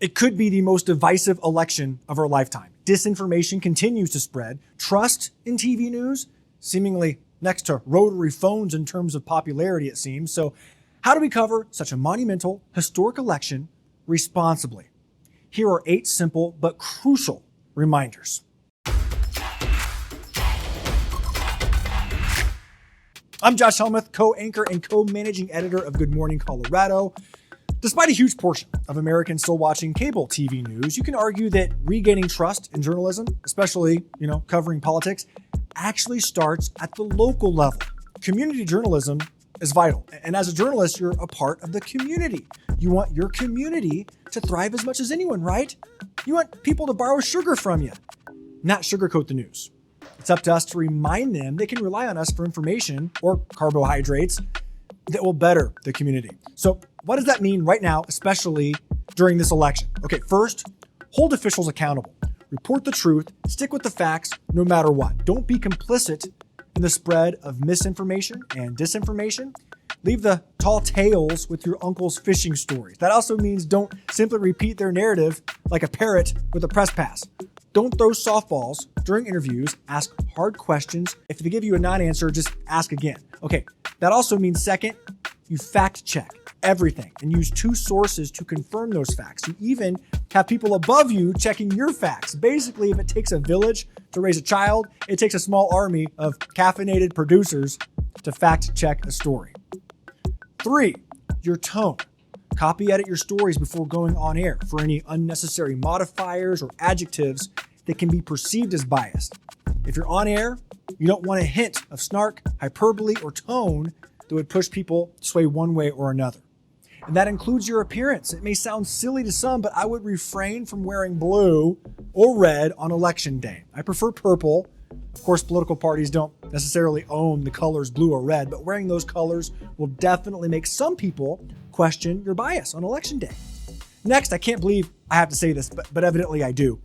It could be the most divisive election of our lifetime. Disinformation continues to spread. Trust in TV news, seemingly next to rotary phones in terms of popularity, it seems. So how do we cover such a monumental, historic election responsibly? Here are 8 simple but crucial reminders. I'm Josh Helmuth, co-anchor and co-managing editor of Good Morning Colorado. Despite a huge portion of Americans still watching cable TV news, you can argue that regaining trust in journalism, especially, covering politics, actually starts at the local level. Community journalism is vital. And as a journalist, you're a part of the community. You want your community to thrive as much as anyone, right? You want people to borrow sugar from you, not sugarcoat the news. It's up to us to remind them they can rely on us for information or carbohydrates that will better the community. So what does that mean right now, especially during this election? Okay, first, hold officials accountable. Report the truth, stick with the facts no matter what. Don't be complicit in the spread of misinformation and disinformation. Leave the tall tales with your uncle's fishing stories. That also means don't simply repeat their narrative like a parrot with a press pass. Don't throw softballs during interviews. Ask hard questions. If they give you a non-answer, just ask again. Okay, that also means second, you fact check everything and use 2 sources to confirm those facts. You even have people above you checking your facts. Basically, if it takes a village to raise a child, it takes a small army of caffeinated producers to fact check a story. 3, your tone. Copy edit your stories before going on air for any unnecessary modifiers or adjectives that can be perceived as biased. If you're on air, you don't want a hint of snark, hyperbole, or tone that would push people to sway one way or another. And that includes your appearance. It may sound silly to some, but I would refrain from wearing blue or red on election day. I prefer purple. Of course, political parties don't necessarily own the colors blue or red, but wearing those colors will definitely make some people question your bias on election day. Next, I can't believe I have to say this, but evidently I do.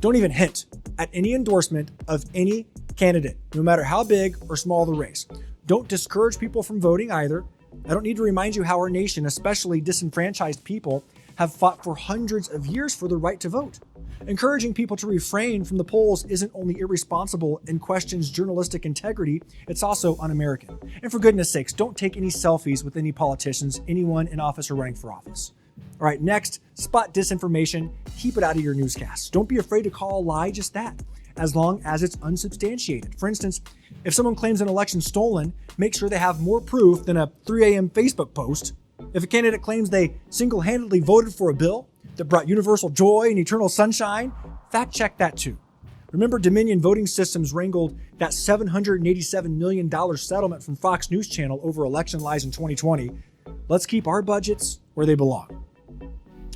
Don't even hint at any endorsement of any candidate, no matter how big or small the race. Don't discourage people from voting either. I don't need to remind you how our nation, especially disenfranchised people, have fought for hundreds of years for the right to vote. Encouraging people to refrain from the polls isn't only irresponsible and questions journalistic integrity, it's also un-American. And for goodness sakes, don't take any selfies with any politicians, anyone in office or running for office. All right, next, spot disinformation. Keep it out of your newscasts. Don't be afraid to call a lie just that, as long as it's unsubstantiated. For instance, if someone claims an election stolen, make sure they have more proof than a 3 a.m. Facebook post. If a candidate claims they single-handedly voted for a bill that brought universal joy and eternal sunshine, fact-check that too. Remember, Dominion Voting Systems wrangled that $787 million settlement from Fox News Channel over election lies in 2020. Let's keep our budgets where they belong.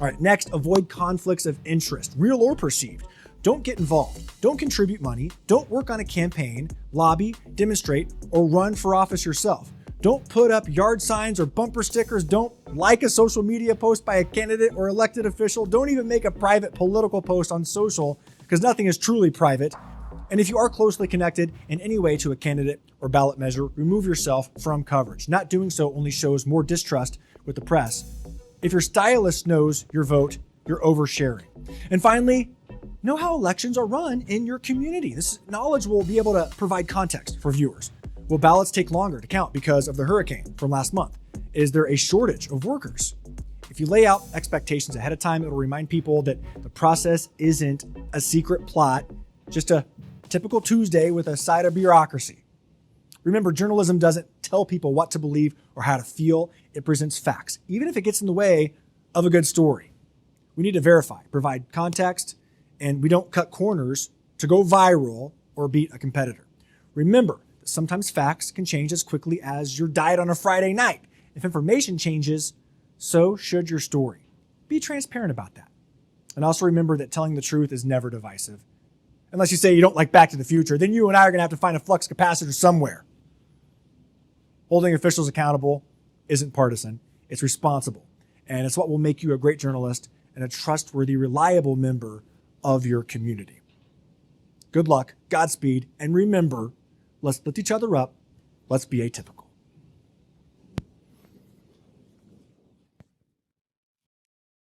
All right, next, avoid conflicts of interest, real or perceived. Don't get involved. Don't contribute money. Don't work on a campaign, lobby, demonstrate, or run for office yourself. Don't put up yard signs or bumper stickers. Don't like a social media post by a candidate or elected official. Don't even make a private political post on social, because nothing is truly private. And if you are closely connected in any way to a candidate or ballot measure, remove yourself from coverage. Not doing so only shows more distrust with the press. If your stylist knows your vote, you're oversharing. And finally, know how elections are run in your community. This knowledge will be able to provide context for viewers. Will ballots take longer to count because of the hurricane from last month? Is there a shortage of workers? If you lay out expectations ahead of time, it'll remind people that the process isn't a secret plot, just a typical Tuesday with a side of bureaucracy. Remember, journalism doesn't tell people what to believe or how to feel. It presents facts, even if it gets in the way of a good story. We need to verify, provide context, and we don't cut corners to go viral or beat a competitor. Remember, sometimes facts can change as quickly as your diet on a Friday night. If information changes, so should your story. Be transparent about that. And also remember that telling the truth is never divisive. Unless you say you don't like Back to the Future, then you and I are going to have to find a flux capacitor somewhere. Holding officials accountable isn't partisan. It's responsible. And it's what will make you a great journalist and a trustworthy, reliable member of your community. Good luck, Godspeed, and remember, let's lift each other up. Let's be atypical.